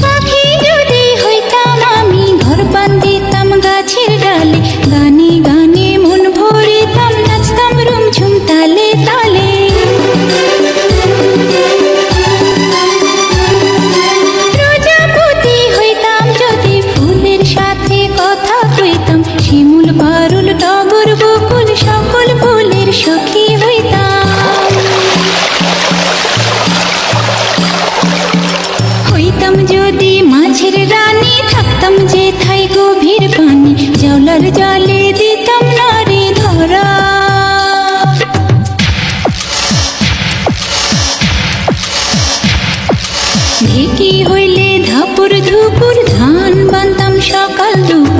পাখি যদি হইতাম আমি ঘর বান্ধিতাম গাছের ডালে, গানে গানে মন ভরিতাম, নাচতাম রুমঝুম তালে তালে। প্রজাপতি হইতাম যদি ফুলের সাথে কথা কইতাম, শিমুল পারুল টগর বকুল সকল ফুলের সখী হইতাম। হইতাম যদি মাঝের রানী, থাকতাম যেথায় গভীর পানি, জাউলার জলে দিতাম নারী ধরা। ঢেকি হইলে ধাপুর ধুপুর, ধান বানতাম সকাল দুপুর,